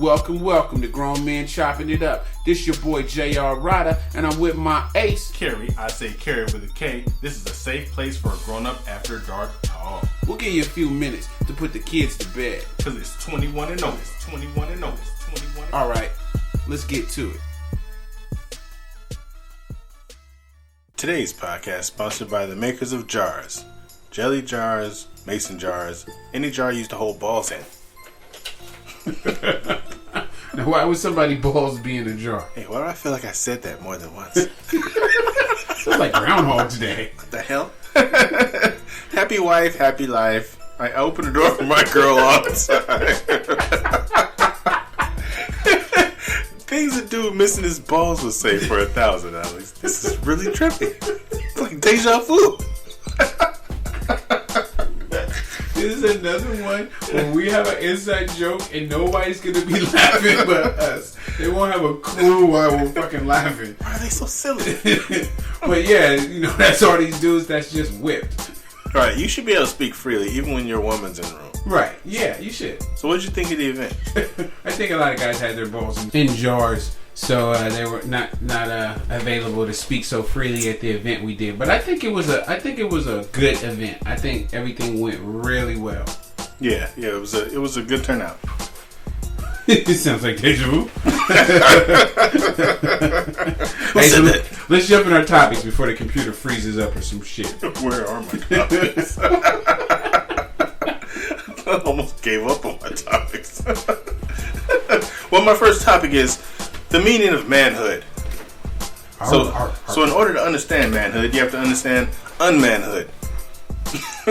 Welcome to Grown Men Chopping It Up. This your boy JR Rydha, and I'm with my ace, Kerry. I say Kerry with a K. This is a safe place for a grown-up after dark talk. We'll give you a few minutes to put the kids to bed. Because it's 21 and notice. 21 and notice. 21 and Alright, let's get to it. Today's podcast sponsored by the makers of jars. Jelly jars, mason jars, any jar used to hold balls in. Now, why would somebody balls be in a jar? Hey, why do I feel like I said that more than once? It's like Groundhog's Day. What the hell? Happy wife, happy life. I open the door for my girl all the time. Things a dude missing his balls would say for $1,000. This is really trippy. It's like deja vu. This is another one where we have an inside joke and nobody's gonna be laughing but us. They won't have a clue why we're fucking laughing. Why are they so silly? But yeah, you know, that's all these dudes that's just whipped. Alright, you should be able to speak freely even when your woman's in the room. Right, yeah, you should. So what did you think of the event? I think a lot of guys had their balls in jars, so they were not available to speak so freely at the event we did. But I think it was a good event. I think everything went really well. Yeah, it was a good turnout. It sounds like deja vu. Hey, so let's jump in our topics before the computer freezes up or some shit. Where are my topics? I almost gave up on my topics. Well, my first topic is the meaning of manhood. So in order to understand manhood, you have to understand unmanhood.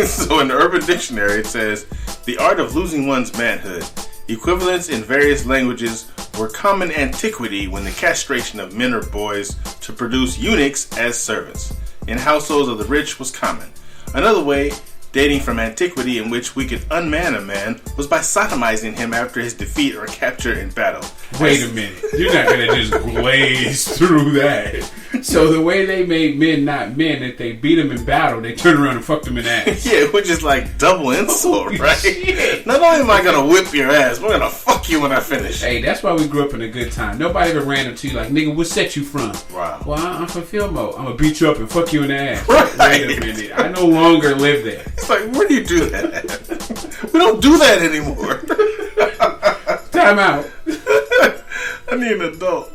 So in the Urban Dictionary, it says, the art of losing one's manhood. Equivalents in various languages were common antiquity when the castration of men or boys to produce eunuchs as servants in households of the rich was common. Another way, dating from antiquity, in which we could unman a man was by sodomizing him after his defeat or capture in battle. Wait a minute. You're not going to just glaze through that. So the way they made men not men, if they beat them in battle, they turn around and fuck them in the ass. Yeah, which is like double insult, Holy right? shit. Not only am I going to whip your ass, we're going to fuck you when I finish. Hey, that's why we grew up in a good time. Nobody ever ran up to you like, nigga, what set you from? Wow. Well, I'm from Filmo. I'm going to beat you up and fuck you in the ass. Right. Wait a minute. I no longer live there. It's like, where do you do that? We don't do that anymore. Time out. I need an adult.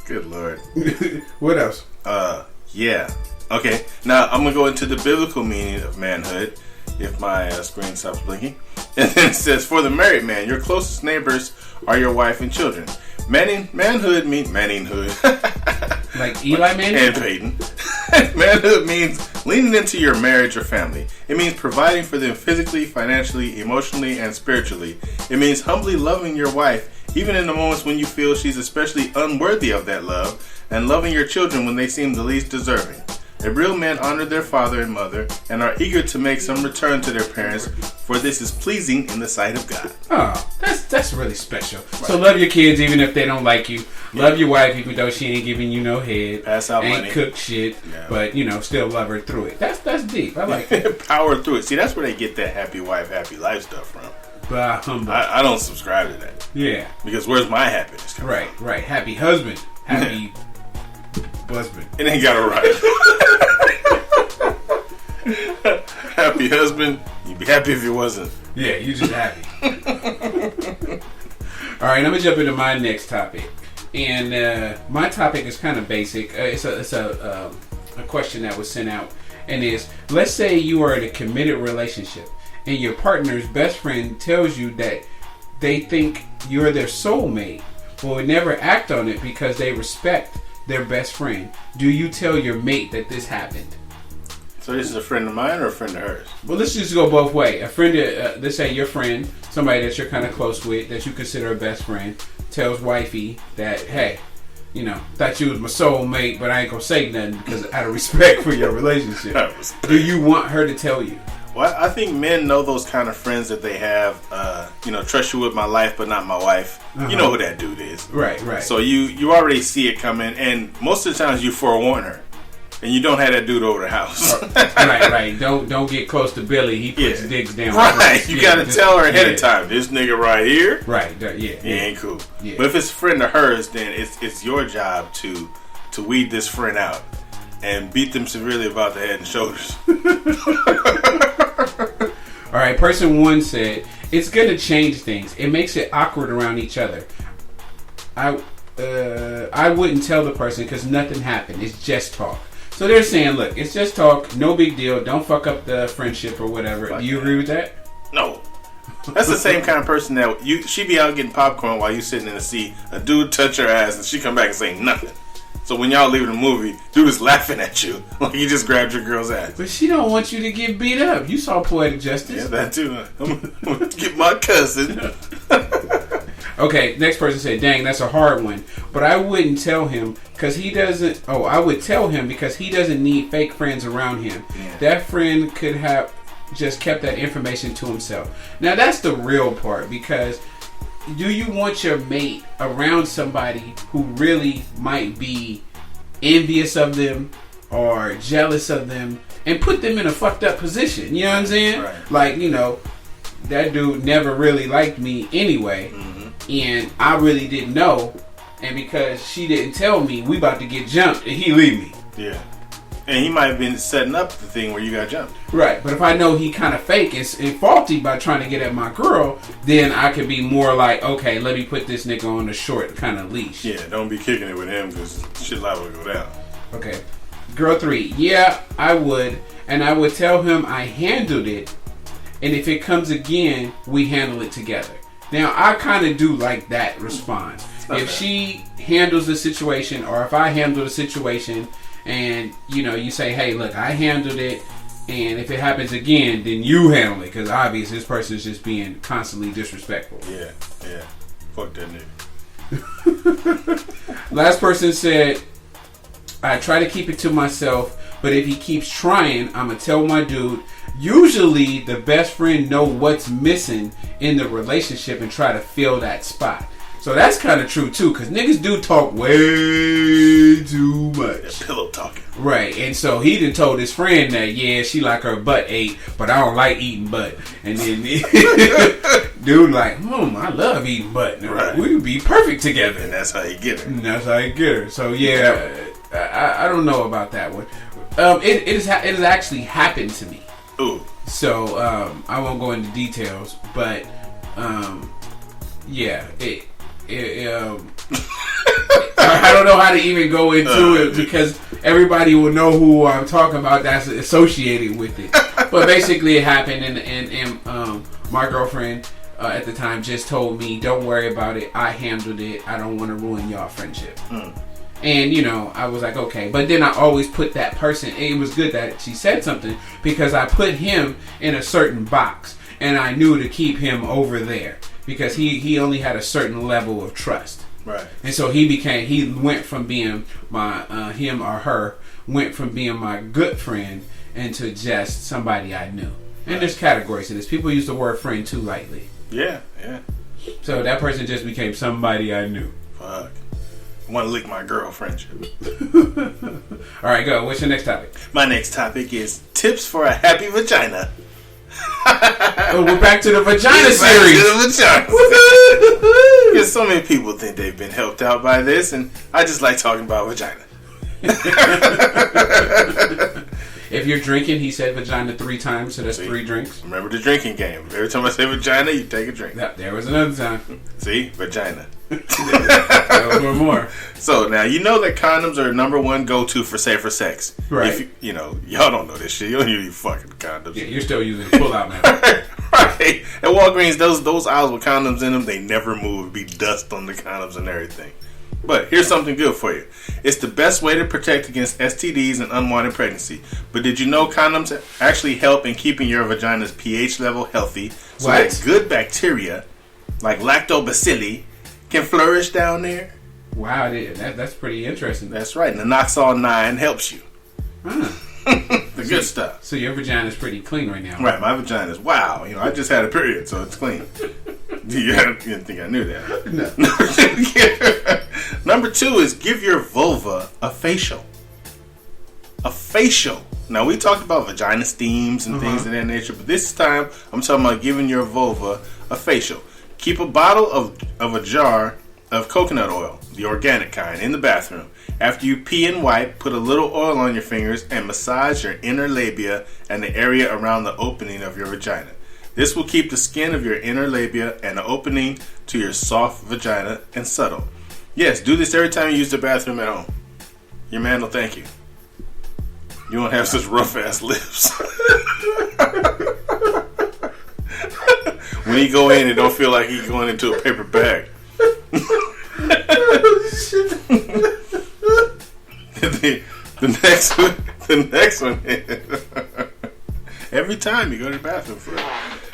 Good Lord. What else? Yeah. Okay. Now I'm gonna go into the biblical meaning of manhood. If my screen stops blinking, and then it says, for the married man, your closest neighbors are your wife and children. Manhood means Manninghood. Like Eli Manning? And Peyton. Manhood means leaning into your marriage or family. It means providing for them physically, financially, emotionally, and spiritually. It means humbly loving your wife, even in the moments when you feel she's especially unworthy of that love, and loving your children when they seem the least deserving. A real man honor their father and mother, and are eager to make some return to their parents, for this is pleasing in the sight of God. Oh, that's really special. Right. So love your kids even if they don't like you. Yeah. Love your wife even though she ain't giving you no head. Pass out ain't money. Cook shit, yeah. But you know, still love her through it. That's deep. I like that. Power through it. See, that's where they get that happy wife, happy life stuff from. I don't subscribe to that. Yeah. Because where's my happiness coming from? Right. Happy husband. Happy husband. It ain't got to right. Happy husband. You'd be happy if it wasn't. Yeah, you just happy. Alright, I'm going to jump into my next topic. And my topic is kind of basic. It's a question that was sent out. And is, let's say you are in a committed relationship and your partner's best friend tells you that they think you're their soulmate, but would never act on it because they respect their best friend. Do you tell your mate that this happened? So this is a friend of mine or a friend of hers? Well, let's just go both ways. A friend, let's say your friend, somebody that you're kind of close with, that you consider a best friend, tells wifey that, hey, you know, thought you was my soulmate, but I ain't gonna say nothing because out of respect for your relationship. Do you want her to tell you? Well, I think men know those kind of friends that they have, trust you with my life but not my wife. Uh-huh. You know who that dude is. Right. So you already see it coming, and most of the times you forewarn her. And you don't have that dude over the house. right. Don't get close to Billy. He puts dicks down. Right. You got to tell her ahead of time. This nigga right here. Right. He ain't cool. Yeah. But if it's a friend of hers, then it's your job to weed this friend out and beat them severely about the head and shoulders. All right. Person 1 said, it's going to change things. It makes it awkward around each other. I wouldn't tell the person because nothing happened. It's just talk. So they're saying, look, it's just talk. No big deal. Don't fuck up the friendship or whatever. Do you agree with that? No. That's the same kind of person that she be out getting popcorn while you sitting in the seat. A dude touch her ass and she come back and say nothing. So when y'all leaving the movie, dude is laughing at you like you just grabbed your girl's ass. But she don't want you to get beat up. You saw Poetic Justice. Yeah, that too. I'm gonna get my cousin. Okay, next person said, dang, that's a hard one. But I wouldn't tell him because he doesn't... Oh, I would tell him because he doesn't need fake friends around him. Yeah. That friend could have just kept that information to himself. Now, that's the real part because do you want your mate around somebody who really might be envious of them or jealous of them and put them in a fucked up position? You know what I'm saying? Right. Like, that dude never really liked me anyway. Mm-hmm. And I really didn't know, and because she didn't tell me, we about to get jumped, and he leave me. Yeah, and he might have been setting up the thing where you got jumped. Right, but if I know he kind of fake and faulty by trying to get at my girl, then I could be more like, okay, let me put this nigga on a short kind of leash. Yeah, don't be kicking it with him because shit liable to go down. Okay, girl 3, yeah, I would, and I would tell him I handled it, and if it comes again, we handle it together. Now, I kind of do like that response. If she handles the situation, or if I handle the situation, and, you say, hey, look, I handled it, and if it happens again, then you handle it, because obviously this person is just being constantly disrespectful. Yeah. Fuck that nigga. Last person said, I try to keep it to myself, but if he keeps trying, I'm going to tell my dude. Usually, the best friend know what's missing in the relationship and try to fill that spot. So that's kind of true too, because niggas do talk way too much. That pillow talking. Right, and so he done told his friend that, yeah, she like her butt ate, but I don't like eating butt. And then dude like, I love eating butt. Right. We would be perfect together. And that's how you get her. So yeah, I don't know about that one. It has actually happened to me. Ooh. So I won't go into details, but yeah, I don't know how to even go into it because everybody will know who I'm talking about that's associated with it. But basically, it happened, and my girlfriend at the time just told me, "Don't worry about it. I handled it. I don't want to ruin y'all friendship." And, I was like, okay. But then I always put that person, it was good that she said something because I put him in a certain box. And I knew to keep him over there because he only had a certain level of trust. Right. And so he went from being my, him or her, went from being my good friend into just somebody I knew. And there's categories to this. People use the word friend too lightly. Yeah. So that person just became somebody I knew. Fuck. Want to lick my girl friendship. All right, go. What's your next topic? My next topic is tips for a happy vagina. We're back to the vagina series. Because so many people think they've been helped out by this, and I just like talking about vagina. If you're drinking, he said vagina 3 times, so that's 3 drinks. Remember the drinking game. Every time I say vagina, you take a drink. Yep, there was another time. See? Vagina. One more. So now you know that condoms are #1 go-to for safer sex. Right. If y'all don't know this shit. You don't use fucking condoms. Yeah, you're still using pull-out now. Right. At Walgreens, those aisles with condoms in them, they never move. It'd be dust on the condoms and everything. But here's something good for you. It's the best way to protect against STDs and unwanted pregnancy. But did you know condoms actually help in keeping your vagina's pH level healthy so that good bacteria like lactobacilli can flourish down there? Wow, that's pretty interesting. That's right. And the Noxol 9 helps you. The good stuff. So your vagina is pretty clean right now. Right, my vagina is wow. I just had a period, so it's clean. You didn't think I knew that? No. Number 2 is give your vulva a facial. a facial. Now, we talked about vagina steams and things of that nature, but this time I'm talking about giving your vulva a facial. Keep a bottle of a jar of coconut oil, the organic kind, in the bathroom. After you pee and wipe, put a little oil on your fingers and massage your inner labia and the area around the opening of your vagina. This will keep the skin of your inner labia and the opening to your soft vagina and subtle. Yes, do this every time you use the bathroom at home. Your man will thank you. You won't have such rough ass lips. When he go in, it don't feel like he's going into a paper bag. The next one is every time you go to the bathroom first.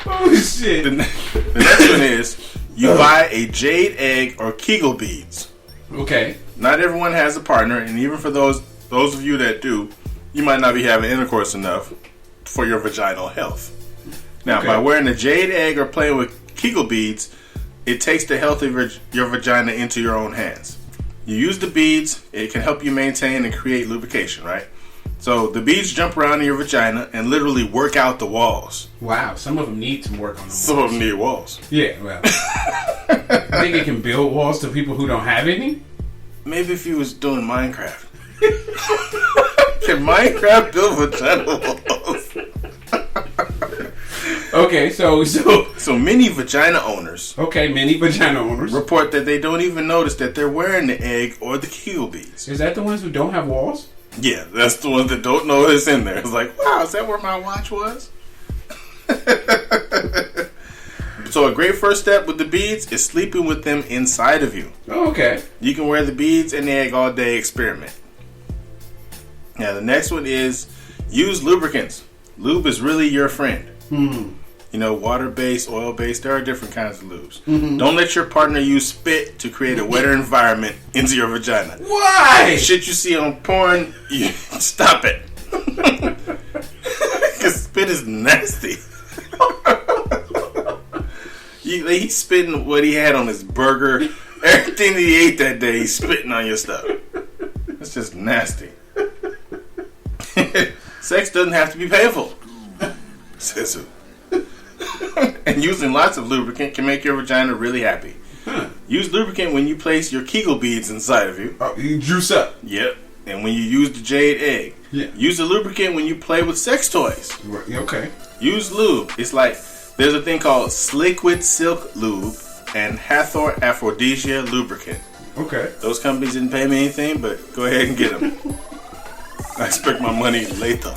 Oh shit. The next one is you buy a jade egg or Kegel beads. Okay. Not everyone has a partner, and even for those of you that do, you might not be having intercourse enough for your vaginal health. Now, by wearing a jade egg or playing with Kegel beads, it takes the health of your vagina into your own hands. You use the beads, it can help you maintain and create lubrication, right? So the beads jump around in your vagina and literally work out the walls. Wow, some of them need some work on the walls. Some of them need walls. Yeah, well. I think it can build walls to people who don't have any. Maybe if you was doing Minecraft. Can Minecraft build vagina walls? Okay, so many vagina owners. Okay, many vagina owners report that they don't even notice that they're wearing the egg or the Kegel beads. Is that the ones who don't have walls? Yeah, that's the ones that don't know it's in there. It's like, wow, is that where my watch was? So a great first step with the beads is sleeping with them inside of you. Oh, okay. You can wear the beads and the egg all day experiment. Now the next one is use lubricants. Lube is really your friend. You know, water-based, oil-based, there are different kinds of lubes. Don't let your partner use spit to create a wetter environment into your vagina. Why? Shit you see on porn, you stop it. Because spit is nasty. He's spitting what he had on his burger. Everything that he ate that day, he's spitting on your stuff. That's just nasty. Sex doesn't have to be painful. Says who? And using lots of lubricant can make your vagina really happy. Use lubricant when you place your Kegel beads inside of you. Oh, you juice up. Yep. And when you use the jade egg. Yeah. Use the lubricant when you play with sex toys. Okay. Use lube. It's like there's a thing called Sliquid Silk Lube and Hathor Aphrodisia Lubricant. Okay. Those companies didn't pay me anything, but go ahead and get them. I expect my money later.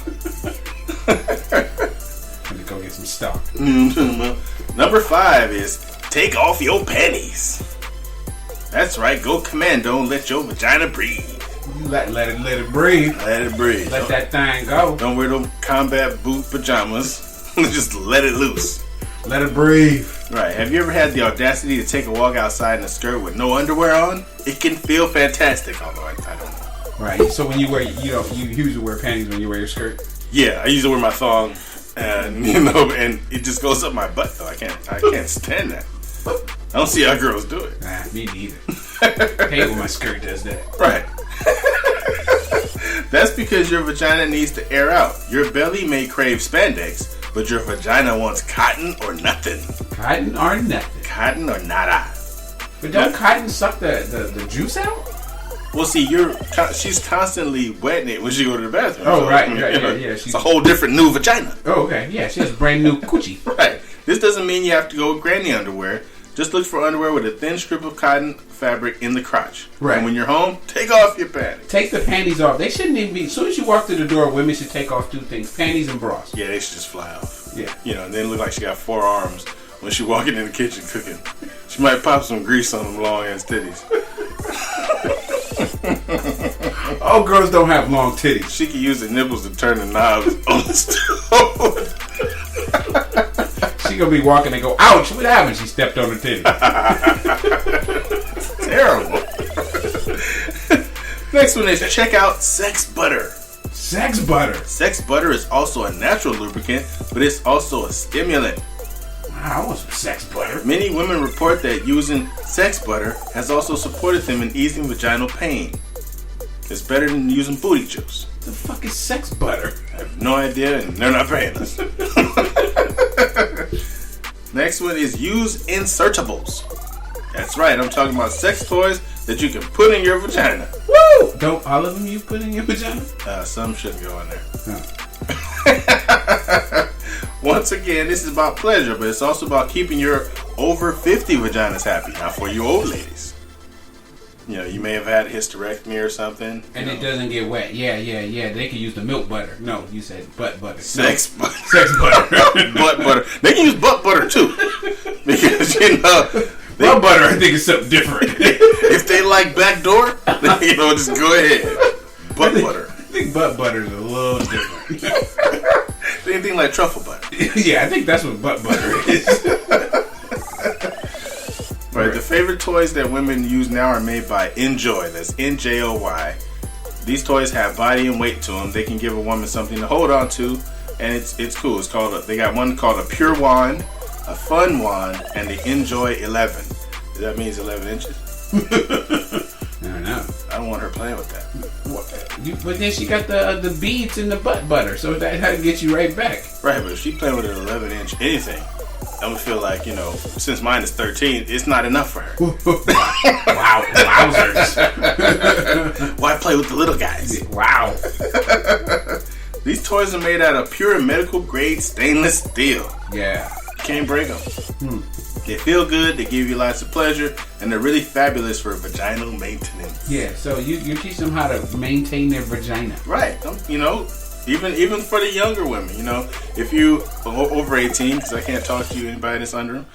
Let me go get some stock. Number 5 is take off your panties. That's right, go commando and let your vagina breathe. Let it breathe. Let it breathe. Let that thing go. Don't wear them combat boot pajamas. Just let it loose. Let it breathe. Right. Have you ever had the audacity to take a walk outside in a skirt with no underwear on? It can feel fantastic, although I don't know. Right. So when you wear, you usually wear panties when you wear your skirt. Yeah, I usually wear my thong, and and it just goes up my butt though. I can't stand that. I don't see how girls do it. Nah, me neither. I hate when my skirt does that. Right. That's because your vagina needs to air out. Your belly may crave spandex, but your vagina wants cotton or nothing. Cotton or nothing. Cotton or nada. But don't cotton suck the juice out? Well, see, she's constantly wetting it when she go to the bathroom. Oh, so, right, yeah. It's a whole different new vagina. Oh, okay, yeah, she has brand new coochie. Right. This doesn't mean you have to go with granny underwear. Just look for underwear with a thin strip of cotton fabric in the crotch. Right. And when you're home, take off your panties. Take the panties off. They shouldn't even be. As soon as you walk through the door, women should take off 2 things: panties and bras. Yeah, they should just fly off. Yeah. And then look like she got 4 arms when she walking in the kitchen cooking. She might pop some grease on them long ass titties. All girls don't have long titties. She could use the nipples to turn the knobs on the stove. She gonna be walking and go, ouch, what happened? She stepped on her titty. Terrible. Next one is check out Sex Butter. Sex butter. Sex butter is also a natural lubricant, but it's also a stimulant. Wow, I want some sex butter. Many women report that using sex butter has also supported them in easing vaginal pain. It's better than using booty juice. The fuck is sex butter? I have no idea, and they're not paying us. Next one is use insertables. That's right, I'm talking about sex toys that you can put in your vagina. Woo! Don't all of them you put in your vagina? Some shouldn't go in there. Huh. Once again, this is about pleasure, but it's also about keeping your over 50 vaginas happy. Now, for you old ladies, you may have had a hysterectomy or something. And it doesn't get wet. Yeah. They can use the milk butter. No, you said butt butter. Sex butter. Sex butter. Butt butter. They can use butt butter too. Because, butt butter, I think, is something different. If they like backdoor, just go ahead. Butt butter. I think butt butter is a little different. Anything like truffle butter. Yeah, I think that's what butt butter is. Right, the favorite toys that women use now are made by Enjoy. That's NJOY. These toys have body and weight to them. They can give a woman something to hold on to, and it's cool. They got one called a Pure Wand, a Fun Wand, and the Enjoy 11. That means 11 inches? I don't know. I don't want her playing with that. But then she got the beads in the butt butter, so that get you right back. Right, but if she playing with an 11-inch anything, I'm gonna feel like, since mine is 13, it's not enough for her. Wow, wowzers. Why play with the little guys? Wow. These toys are made out of pure medical grade stainless steel. Yeah. You can't break them. They feel good, they give you lots of pleasure, and they're really fabulous for vaginal maintenance. Yeah, so you teach them how to maintain their vagina. Right. Even for the younger women, if you over 18, because I can't talk to anybody that's under them,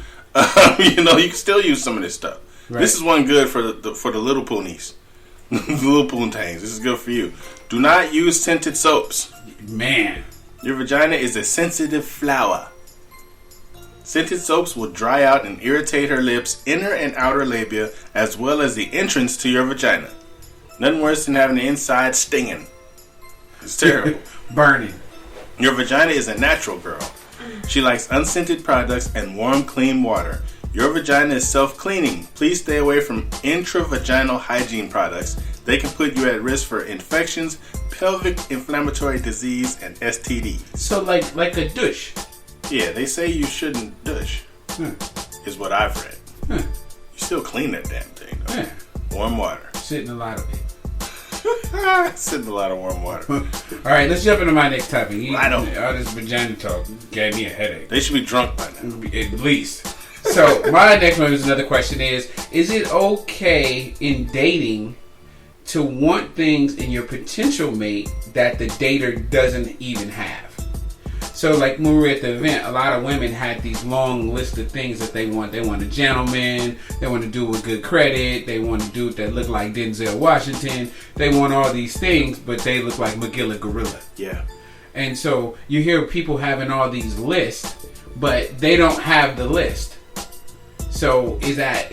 you can still use some of this stuff. Right. This is one good for the little poonies, the little poontangs. This is good for you. Do not use scented soaps. Man, your vagina is a sensitive flower. Scented soaps will dry out and irritate her lips, inner and outer labia, as well as the entrance to your vagina. Nothing worse than having the inside stinging. It's terrible. Burning. Your vagina is a natural girl. She likes unscented products and warm, clean water. Your vagina is self-cleaning. Please stay away from intravaginal hygiene products. They can put you at risk for infections, pelvic inflammatory disease, and STDs. So like a douche. Yeah, they say you shouldn't douche. Is what I've read. You still clean that damn thing, though. Yeah. Warm water. Sit in a lot of it. Sit in a lot of warm water. Alright, let's jump into my next topic. All this vagina talk gave me a headache. They should be drunk by now. At least. So, my next one is another question is it okay in dating to want things in your potential mate that the dater doesn't even have? So, like when we were at the event, a lot of women had these long lists of things that they want. They want a gentleman. They want to do with good credit. They want a dude that look like Denzel Washington. They want all these things, but they look like Magilla Gorilla. Yeah. And so you hear people having all these lists, but they don't have the list. So is that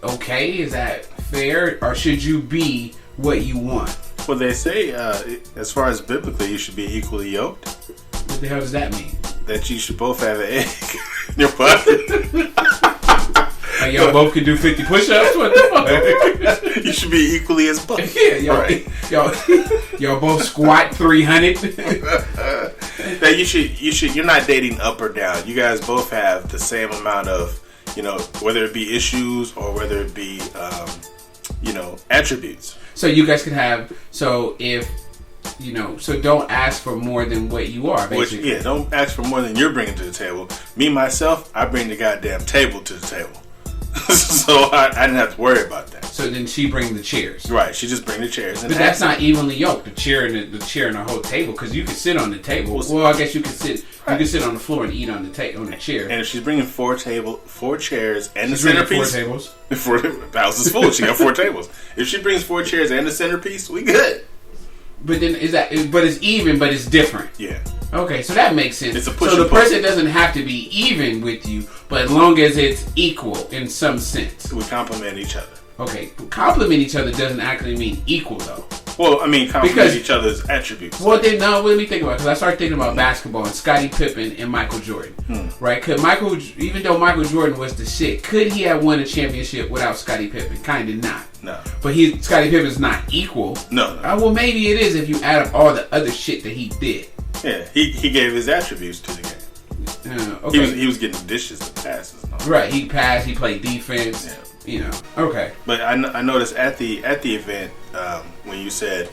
okay? Is that fair? Or should you be what you want? Well, they say, as far as biblically, you should be equally yoked. What the hell does that mean? That you should both have an egg in your body. Y'all both can do 50 push-ups? What the fuck? You should be equally as buff. Yeah, y'all both squat 300. That you're not dating up or down. You guys both have the same amount of, whether it be issues or whether it be, attributes. So you guys can have, so don't ask for more than what you are, basically. Don't ask for more than you're bringing to the table. Me, myself, I bring the goddamn table to the table. So I didn't have to worry about that. So then she bring the chairs. Right, she just bring the chairs. But that's not evenly yoked, the chair and the whole table, because you can sit on the table. Well, I guess you can sit. Right. You can sit on the floor and eat on the chair. And if she's bringing four chairs and the centerpiece, 4 tables. The house is full. She got 4 tables. If she brings 4 chairs and the centerpiece, we good. But then but it's even, but it's different. Yeah. Okay, so that makes sense. It's a push. So the person doesn't have to be even with you, but as long as it's equal in some sense. We complement each other. Okay, compliment each other doesn't actually mean equal though. Well, I mean, compliment each other's attributes. Well, then no. Let me think about it, because I started thinking about basketball and Scottie Pippen and Michael Jordan. Right? Even though Michael Jordan was the shit, could he have won a championship without Scottie Pippen? Kind of not. No. But Scottie Pippen's not equal. No. Well, maybe it is if you add up all the other shit that he did. Yeah, he gave his attributes to the game. Okay. He was getting dishes and passes. Right, he passed. He played defense. Yeah. You know. Okay. But I noticed at the event when you said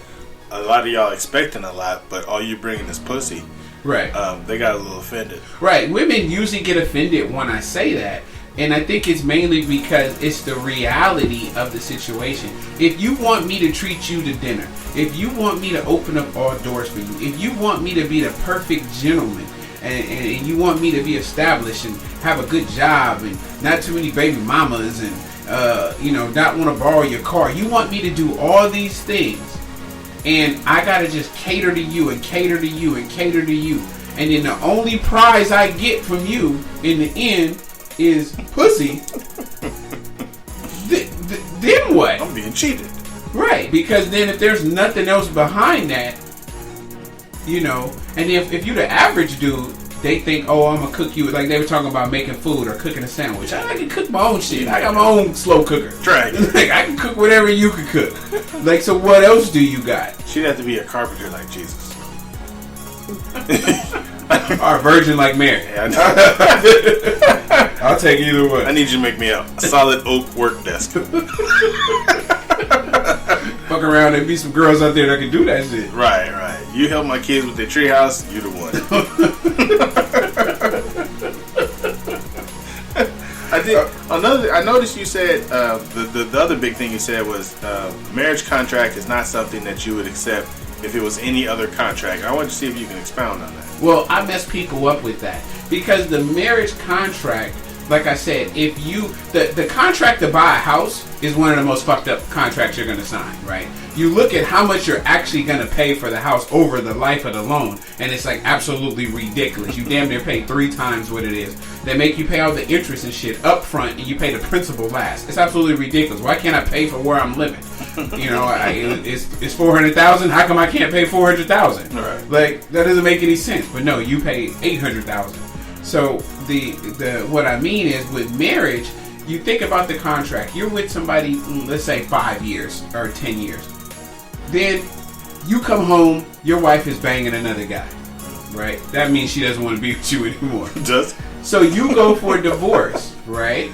a lot of y'all expecting a lot, but all you bringing is pussy. Right. They got a little offended. Right. Women usually get offended when I say that. And I think it's mainly because it's the reality of the situation. If you want me to treat you to dinner, if you want me to open up all doors for you, if you want me to be the perfect gentleman, and you want me to be established and have a good job and not too many baby mamas and, not want to borrow your car. You want me to do all these things. And I got to just cater to you and cater to you and cater to you. And then the only prize I get from you in the end is pussy. Then what? I'm being cheated. Right, because then if there's nothing else behind that, and if you're the average dude, they think, oh, I'm gonna cook you, like they were talking about making food or cooking a sandwich. I can cook my own shit. I got my own slow cooker. Right. Like I can cook whatever you can cook. Like, so what else do you got? She'd have to be a carpenter like Jesus. Or a virgin like Mary. Yeah, I'll take either one. I need you to make me a solid oak work desk. Fuck around and be some girls out there that can do that shit. Right. You help my kids with their treehouse, you the one. I noticed you said the other big thing you said was marriage contract is not something that you would accept if it was any other contract. I want to see if you can expound on that. Well, I mess people up with that because the marriage contract, like I said, if you the contract to buy a house is one of the most fucked up contracts you're going to sign, right? You look at how much you're actually going to pay for the house over the life of the loan, and it's like absolutely ridiculous. You damn near pay 3 times what it is. They make you pay all the interest and shit up front, and you pay the principal last. It's absolutely ridiculous. Why can't I pay for where I'm living? It's $400,000. How come I can't pay $400,000? Right. Like that doesn't make any sense. But no, you pay $800,000. So the what I mean is with marriage, you think about the contract. You're with somebody, let's say 5 years or 10 years. Then you come home, your wife is banging another guy, right? That means she doesn't want to be with you anymore. Does? So you go for a divorce, right?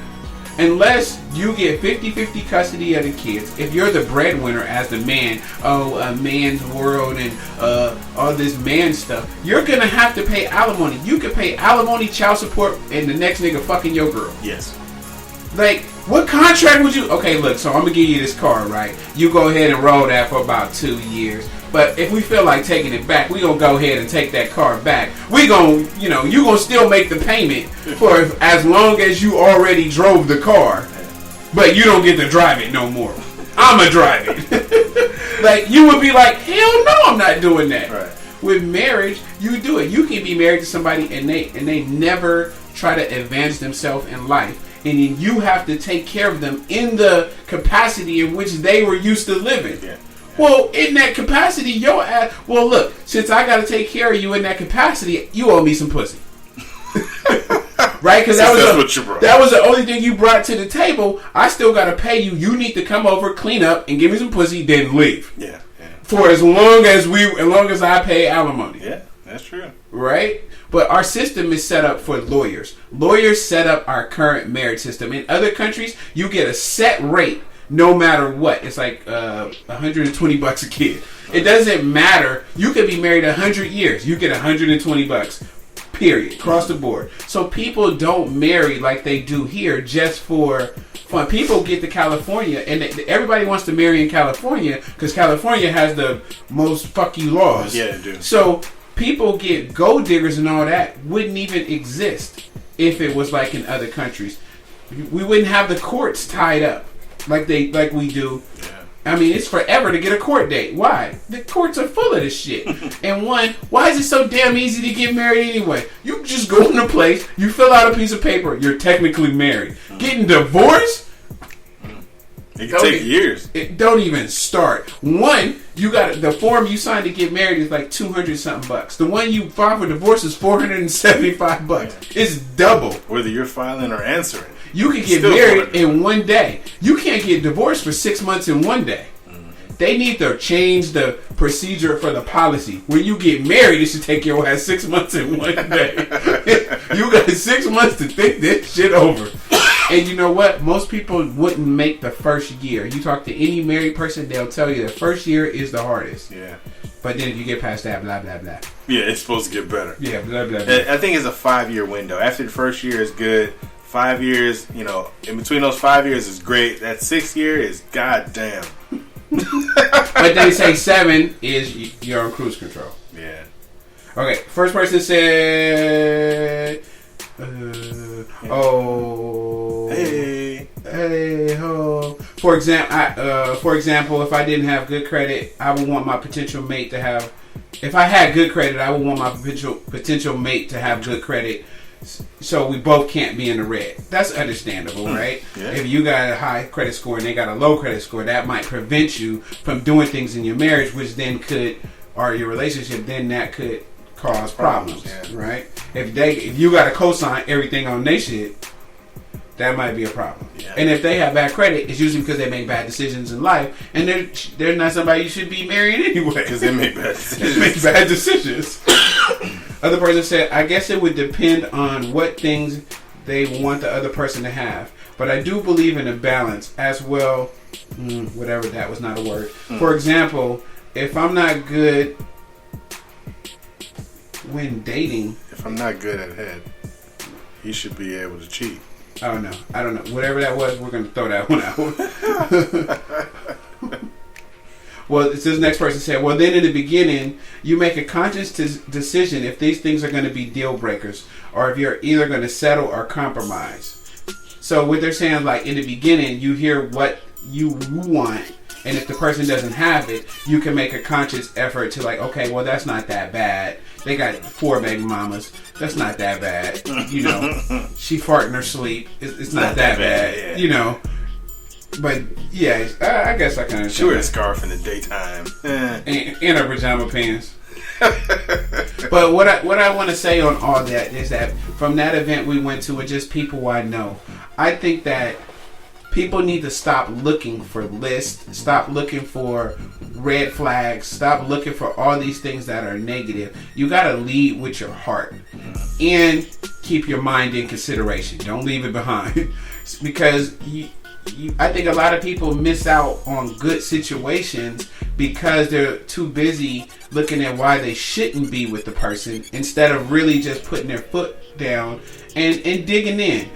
Unless you get 50-50 custody of the kids. If you're the breadwinner as the man, a man's world and all this man stuff, you're going to have to pay alimony. You could pay alimony, child support, and the next nigga fucking your girl. Yes. Like, what contract would you... Okay, look, so I'm going to give you this car, right? You go ahead and roll that for about 2 years. But if we feel like taking it back, we going to go ahead and take that car back. We going to, you going to still make the payment for as long as you already drove the car. But you don't get to drive it no more. I'm going to drive it. Like, you would be like, hell no, I'm not doing that. Right. With marriage, you do it. You can be married to somebody and they never try to advance themselves in life. And then you have to take care of them in the capacity in which they were used to living. Yeah. Well, in that capacity, your ass... Well, look, since I got to take care of you in that capacity, you owe me some pussy. Right? Because that was the only thing you brought to the table. I still got to pay you. You need to come over, clean up, and give me some pussy, then leave. Yeah. For as long as I pay alimony. Yeah, that's true. Right? But our system is set up for lawyers. Lawyers set up our current marriage system. In other countries, you get a set rate no matter what. It's like $120 a kid. It doesn't matter. You could be married 100 years. You get $120, period, across the board. So people don't marry like they do here just for fun. People get to California, and everybody wants to marry in California because California has the most fuck you laws. Yeah, they do. So people get gold diggers and all that wouldn't even exist if it was like in other countries. We wouldn't have the courts tied up like we do. Yeah. I mean, it's forever to get a court date. Why? The courts are full of this shit. And why is it so damn easy to get married anyway? You just go in a place, you fill out a piece of paper, you're technically married. Getting divorced? It can take years. It don't even start. One, you got the form you signed to get married is like $200-something bucks. The one you filed for divorce is $475. It's double. Whether you're filing or answering. You can get married in one day. You can't get divorced for 6 months in one day. They need to change the procedure for the policy. When you get married, it should take your ass 6 months in one day. You got 6 months to think this shit over. And you know what? Most people wouldn't make the first year. You talk to any married person, they'll tell you the first year is the hardest. Yeah. But then if you get past that, blah, blah, blah. Yeah, it's supposed to get better. Yeah, blah, blah, blah. I think it's a 5-year window. After the first year is good. 5 years, in between those 5 years is great. That 6th year is goddamn. But they say 7 is you're on cruise control. Yeah. Okay, first person said, hey ho. For example, if I didn't have good credit, I would want my potential mate to have. If I had good credit, I would want my potential mate to have good credit. So we both can't be in the red. That's understandable, right? Yeah. If you got a high credit score and they got a low credit score, that might prevent you from doing things in your marriage, which then or your relationship, then that could cause problems, right? If you got to co-sign everything on their shit, that might be a problem. Yeah. And if they have bad credit, it's usually because they make bad decisions in life, and they're not somebody you should be marrying anyway. Because they make bad decisions. Other person said, I guess it would depend on what things they want the other person to have. But I do believe in a balance as well. Whatever, that was not a word. For example, if I'm not good when dating. If I'm not good at head, he should be able to cheat. I don't know. Whatever that was, we're going to throw that one out. Well, this next person said, well, then in the beginning, you make a conscious decision if these things are going to be deal breakers or if you're either going to settle or compromise. So what they're saying, like in the beginning, you hear what you want, and if the person doesn't have it, you can make a conscious effort to like, okay, well, that's not that bad. They got 4 baby mamas. That's not that bad. She fart in her sleep. It's not that bad. Yeah. But yeah, I guess I can understand. She wears a scarf in the daytime and her pajama pants. But what I want to say on all that is that from that event we went to with just people I know, I think that people need to stop looking for lists, stop looking for red flags, stop looking for all these things that are negative. You got to lead with your heart and keep your mind in consideration. Don't leave it behind because I think a lot of people miss out on good situations because they're too busy looking at why they shouldn't be with the person instead of really just putting their foot down and digging in.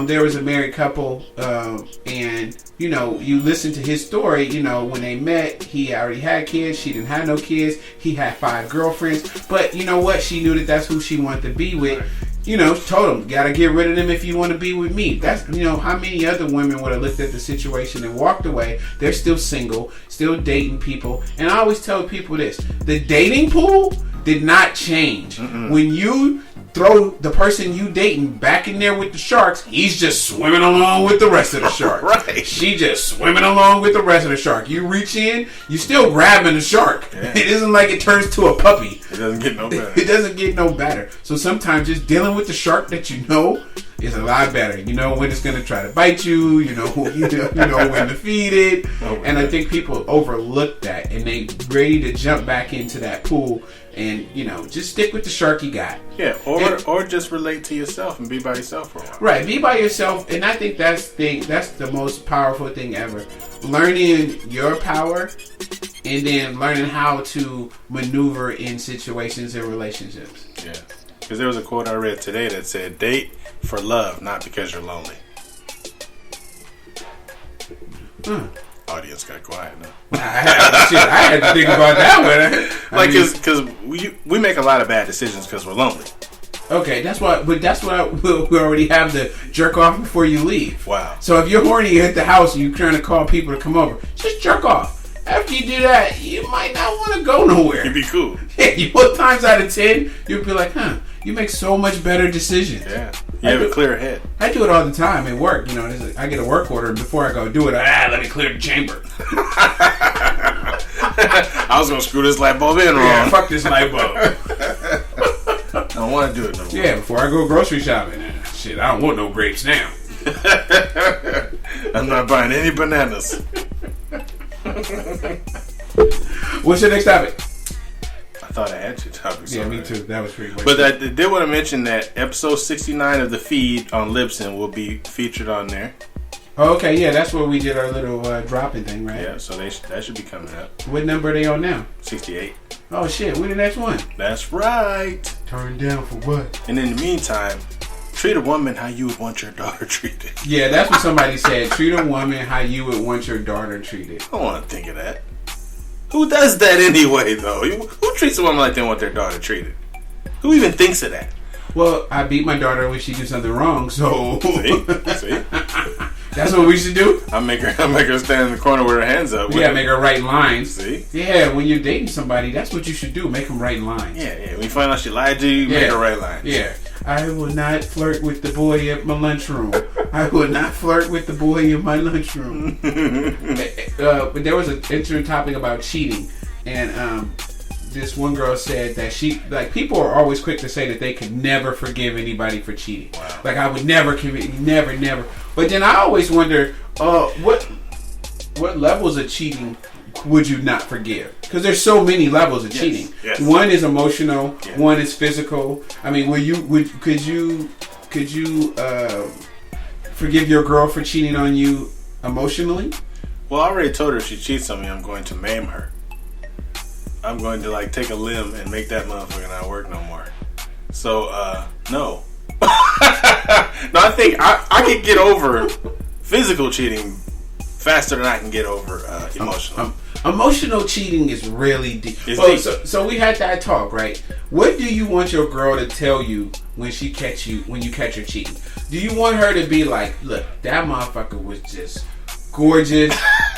There was a married couple and you listen to his story. When they met, he already had kids. She didn't have no kids. He had 5 girlfriends. But you know what? She knew that that's who she wanted to be with. Told him, gotta get rid of them if you want to be with me. That's, how many other women would have looked at the situation and walked away. They're still single, still dating people. And I always tell people this, the dating pool did not change. When you throw the person you dating back in there with the sharks, he's just swimming along with the rest of the shark. Right. She just swimming along with the rest of the shark. You reach in, you still grabbing the shark. Yeah. It isn't like it turns to a puppy. It doesn't get no better. It doesn't get no better. So sometimes just dealing with the shark that you know is a lot better. You know when it's going to try to bite you. You know when to feed it. And I think people overlook that and they ready to jump back into that pool. And just stick with the shark you got. Yeah, or just relate to yourself and be by yourself for a while. Right, be by yourself, and I think that's the most powerful thing ever. Learning your power, and then learning how to maneuver in situations and relationships. Yeah, because there was a quote I read today that said, "Date for love, not because you're lonely." Audience got quiet now. I had to think about that one. Because we make a lot of bad decisions because we're lonely. Okay, that's why. But that's why we already have the jerk off before you leave. Wow. So if you're horny, you hit the house and you're trying to call people to come over, just jerk off. After you do that, you might not want to go nowhere. You'd be cool. Yeah, 4 times out of 10, you'll be like, you make so much better decisions. Yeah. You have a clear head. I do it all the time at work. I get a work order, and before I go do it, let me clear the chamber. I was going to screw this light bulb in wrong. Yeah, fuck this light bulb. I don't want to do it no more. Yeah, before I go grocery shopping. Shit, I don't want no grapes now. I'm not buying any bananas. What's your next topic? I thought I had two topics. Yeah, already. me too. That was pretty much. But I did want to mention that episode 69 of the feed on Lipson will be featured on there. Oh, okay, yeah, that's where we did our little dropping thing, right? Yeah, so that should be coming up. What number are they on now? 68. Oh shit, when the next one? That's right. Turn down for what? And in the meantime, treat a woman how you would want your daughter treated. Yeah, that's what somebody said. Treat a woman how you would want your daughter treated. I don't want to think of that. Who does that anyway, though? Who treats a woman like they want their daughter treated? Who even thinks of that? Well, I beat my daughter when she do something wrong, so... See? That's what we should do? I make her stand in the corner with her hands up. Yeah, make her write lines. See? Yeah, when you're dating somebody, that's what you should do. Make them write lines. Yeah. When you find out she lied to you, make her write lines. Yeah. I will not flirt with the boy at my lunchroom. I will not flirt with the boy in my lunchroom. But there was an interesting topic about cheating. And this one girl said that people are always quick to say that they could never forgive anybody for cheating. Wow. Like, I would never commit, never. But then I always wonder, what levels of cheating would you not forgive? Because there's so many levels of cheating. Yes. One is emotional. Yeah. One is physical. I mean, could you forgive your girl for cheating on you emotionally? Well, I already told her if she cheats on me, I'm going to maim her. I'm going to take a limb and make that motherfucker not work no more. So, no. No, I think I can get over physical cheating faster than I can get over emotional. Emotional cheating is really deep. So we had that talk, right? What do you want your girl to tell you when you catch her cheating? Do you want her to be like, look, that motherfucker was just gorgeous.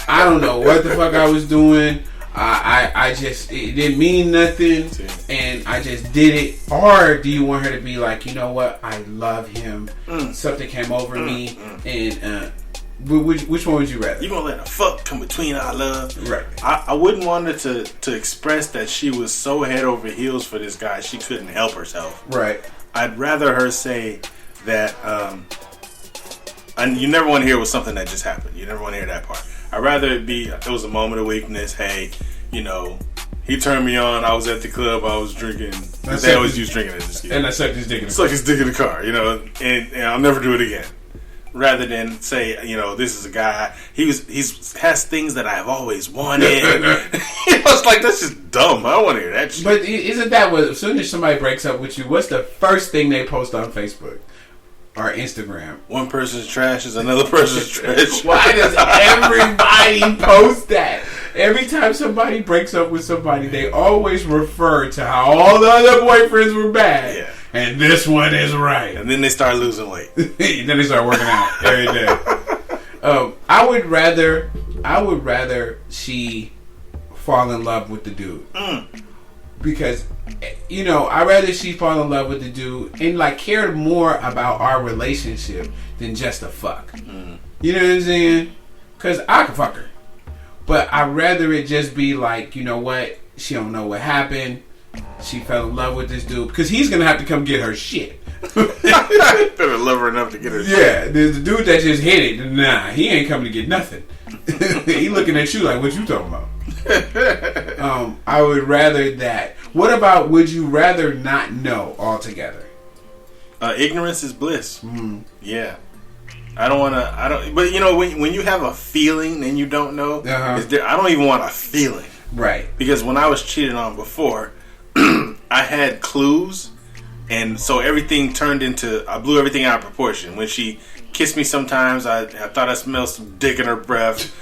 I don't know what the fuck I was doing. It didn't mean nothing, and I just did it. Or do you want her to be like, you know what, I love him. Something came over me, and which one would you rather? You gonna let a fuck come between our love? Right. I wouldn't want her to express that she was so head over heels for this guy she couldn't help herself. Right. I'd rather her say that. And you never want to hear it was something that just happened. You never want to hear that part. I'd rather it was a moment of weakness. Hey, he turned me on. I was at the club. I was drinking. They always use drinking as an excuse. And I sucked his dick in the car. Suck his dick in the car, and I'll never do it again. Rather than say, this is a guy. He has things that I've always wanted. It's like, that's just dumb. I don't want to hear that shit. But isn't that what? As soon as somebody breaks up with you, what's the first thing they post on Facebook? Or Instagram. One person's trash is another person's trash. Why does everybody post that? Every time somebody breaks up with somebody, they always refer to how all the other boyfriends were bad. Yeah. And this one is right. And then they start losing weight. Then they start working out every day. I would rather she fall in love with the dude. Because, I'd rather she fall in love with the dude and care more about our relationship than just a fuck. You know what I'm saying? Because I can fuck her. But I'd rather it just be like, you know what? She don't know what happened. She fell in love with this dude. Because he's going to have to come get her shit. Better love her enough to get her shit. Yeah, the dude that just hit it, nah, he ain't coming to get nothing. He looking at you like, what you talking about? I would rather that. What about would you rather not know altogether? Ignorance is bliss. Yeah. I don't want to. But when you have a feeling and you don't know, I don't even want a feeling. Right. Because when I was cheated on before, I had clues, and so everything turned into. I blew everything out of proportion. When she kissed me, sometimes I thought I smelled some dick in her breath.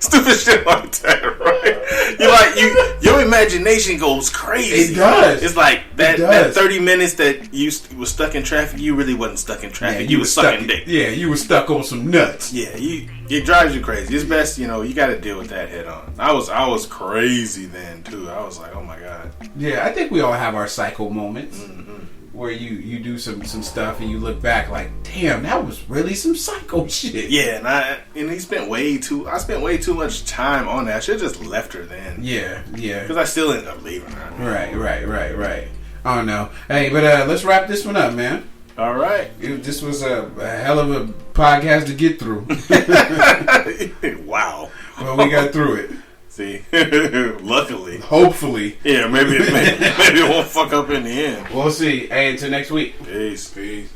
Stupid shit like that, right? Your imagination goes crazy. It does. It's like that 30 minutes that you was stuck in traffic. You really wasn't stuck in traffic. Yeah, you was sucking dick. Yeah, you were stuck on some nuts. Yeah, it drives you crazy. It's best, you got to deal with that head on. I was crazy then too. I was like, oh my god. Yeah, I think we all have our psycho moments. Where you do some stuff and you look back like, damn, that was really some psycho shit. Yeah, and I spent way too much time on that. I should have just left her then. Yeah. Because I still ended up leaving her. Right. I don't know. Hey, but let's wrap this one up, man. All right. This was a hell of a podcast to get through. Wow. Well, we got through it. See, luckily. Hopefully. Yeah, maybe it won't fuck up in the end. We'll see. Hey, until next week. Peace. Peace.